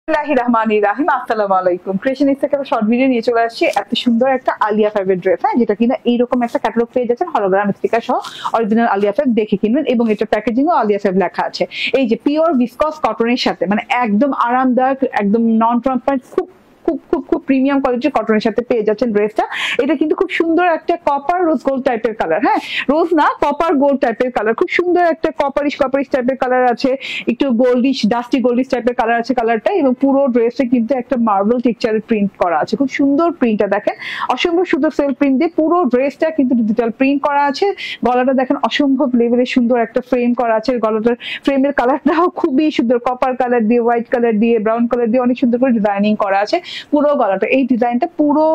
আসসালামু আলাইকুম। ক্রিয়েশনিস্ট থেকে শর্ট ভিডিও নিয়ে চলে আসছি এত সুন্দর একটা আলিয়া ফাইভের ড্রেস, হ্যাঁ, যেটা কিনা এইরকম একটা ক্যাটালগ পেয়ে যাচ্ছেন হলোগ্রাম স্টিকার সহ। অরিজিনাল আলিয়া ফাইভ দেখে কিনবেন এবং এটা প্যাকেজিং ও আলিয়া ফাইভ লেখা আছে। এই যে পিওর ভিসকস কটনের সাথে, মানে একদম আরামদায়ক, একদম নন ট্রান্সপারেন্ট, খুব খুব খুব খুব প্রিমিয়াম কোয়ালিটির কটনের সাথে পেয়ে যাচ্ছেন ড্রেসটা। এটা কিন্তু খুব সুন্দর একটা কপার রোজ গোল্ড টাইপের কালার, হ্যাঁ, রোজ না কপার গোল্ড টাইপের কালার, খুব সুন্দর একটা কপারিশ টাইপের কালার আছে, একটু গোল্ডিশ ডাস্টি গোল্ডিশ টাইপের কালার আছে কালারটা, এবং পুরো ড্রেসে কিন্তু একটা মার্বেল টেক্সচারের প্রিন্ট করা আছে। খুব সুন্দর প্রিন্টটা দেখেন, অসম্ভব সুন্দর সেলফ প্রিন্ট দিয়ে পুরো ড্রেসটা কিন্তু ডিজিটাল প্রিন্ট করা আছে। গলাটা দেখেন অসম্ভব লেভেলের সুন্দর একটা ফ্রেম করা আছে। গলাটার ফ্রেমের কালারটাও খুবই সুন্দর, কপার কালার দিয়ে, হোয়াইট কালার দিয়ে, ব্রাউন কালার দিয়ে অনেক সুন্দর করে ডিজাইনিং করা আছে পুরো গলাটা। এই ডিজাইনটা পুরো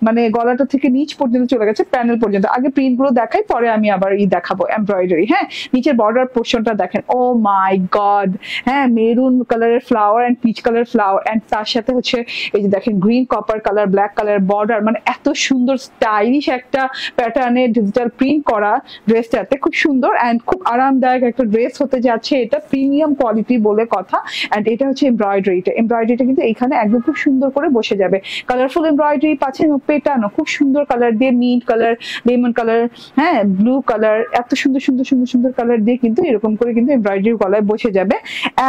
মানে গলাটা থেকে নিচ পর্যন্ত চলে গেছে, প্যানেল পর্যন্ত। আগে প্রিন্ট গুলো দেখাই, পরে আমি আবার দেখাবো এমব্রয়ডারি। হ্যাঁ, নিচের বর্ডার পোর্শনটা দেখেন, ও মাই গড, হ্যাঁ, মেরুন কালারের flower and peach colour flower, and তার সাথে হচ্ছে এই যে দেখেন green copper colour black colour border, মানে এত সুন্দর স্টাইলিশ একটা প্যাটার্নের ডিজিটাল প্রিন্ট করা ড্রেসটাতে। খুব সুন্দর এন্ড খুব আরামদায়ক একটা ড্রেস হতে যাচ্ছে। এটা প্রিমিয়াম কোয়ালিটি বলে কথা। এন্ড এটা হচ্ছে এমব্রয়ডারিটা কিন্তু এখানে একদম খুব সুন্দর করে বসে যাবে। কালারফুল এমব্রয়ডারি পাচ্ছেন এবং পেটানো খুব সুন্দর কালার দিয়ে, মিন্ট কালার, লেমন কালার, হ্যাঁ, ব্লু কালার, এত সুন্দর সুন্দর সুন্দর সুন্দর কালার দিয়ে কিন্তু এরকম করে কিন্তু এমব্রয়ডারি গলায় বসে যাবে।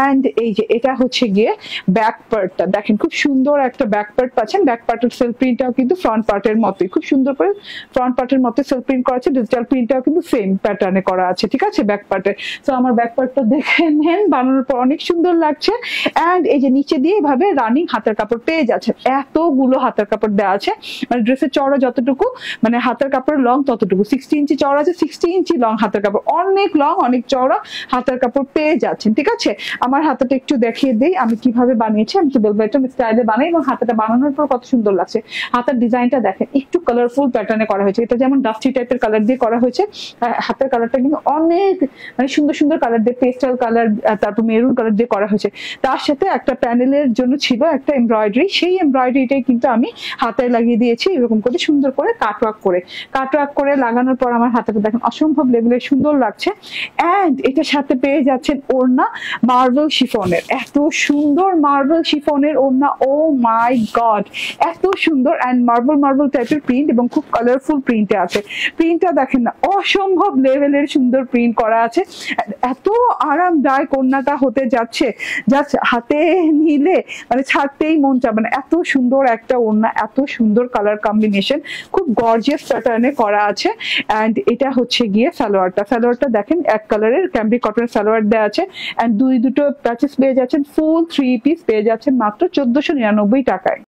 এন্ড এই যে এটা হচ্ছে গিয়ে ব্যাক পার্টটা দেখেন, খুব সুন্দর একটা ব্যাক পার্ট পাচ্ছেন। ব্যাক পার্টের সেলফ প্রিন্টটাও কিন্তু ফ্রন্ট পার্টের মতোই, খুব সুন্দর করে ফ্রন্ট পার্টের মতো সেলফ প্রিন্ট করা আছে। ডিজিটাল প্রিন্টটাও কিন্তু সেম প্যাটার্নে করা আছে, ঠিক আছে, ব্যাক পার্টে। তো আমার ব্যাক পার্টটা দেখে নেন, বানানোর পর অনেক সুন্দর লাগছে। এন্ড এই যে নিচে দিয়ে এইভাবে রানিং হাতের কাপড় পেয়ে যাচ্ছে। এতগুলো হাতের কাপড় দেওয়া আছে, মানে ড্রেসের চওড়া যতটুকু, মানে হাতের কাপড়ের লং ততটুকু। 60 ইঞ্চি চওড়া আছে, 60 ইঞ্চি লং হাতের কাপড়, অনেক লং অনেক চওড়া হাতের কাপড় পেয়ে যাচ্ছেন, ঠিক আছে। আমার হাতাটা একটু দেখিয়ে দেই আমি কিভাবে বানিয়েছি। আমি তো বেলভেট স্টাইলে বানাই এবং হাতাটা বানানোর পর কত সুন্দর লাগছে। হাতের ডিজাইনটা দেখেন, একটু কালারফুল প্যাটার্নে করা হয়েছে। এটা যেমন ডাস্টি টাইপের কালার দিয়ে করা হয়েছে, হাতের কালারটা কিন্তু অনেক মানে সুন্দর সুন্দর কালার দিয়ে, পেস্টাল কালার, তারপর মেরুন কালার দিয়ে করা হয়েছে। তার সাথে একটা প্যানেলের জন্য ছিল একটা এমব্রয়ডারি, সেই এমব্রয়ডারিটাই কিন্তু আমি হাতে লাগিয়ে দিয়েছি এরকম করে সুন্দর করে কাটওয়ার্ক করে লাগানোর পর আমার হাতে দেখেন অসম্ভব লেভেলের সুন্দর লাগছে। এন্ড এটার সাথে পেয়ে যাচ্ছেন ওড়না মার্বেল শিফনের, এত সুন্দর মার্বেল শিফনের ওড়না, ও মাই গড, এত সুন্দর। এন্ড মার্বেল টাইপের প্রিন্ট এবং খুব কালারফুল প্রিন্টে আছে। প্রিন্টটা দেখেন না, অসম্ভব লেভেলের সুন্দর প্রিন্ট করা আছে। এত আরামদায়ক ওড়নাটা হতে যাচ্ছে, জাস্ট হাতে নিলে মানে ছাড়তেই মন চাবে না। এত সুন্দর একটা ওড়না, এত সুন্দর কালার কম্বিনেশন, খুব গর্জিয়াস প্যাটার্নে করা আছে। এন্ড এটা হচ্ছে গিয়ে সালোয়ারটা দেখেন এক কালারের ক্যাম্ব্রিক কটন সালোয়ার দেওয়া আছে। এন্ড দুটো প্যাচেস পেয়ে যাচ্ছেন, ফুল 3 পিস পেয়ে যাচ্ছেন মাত্র 1499 টাকায়।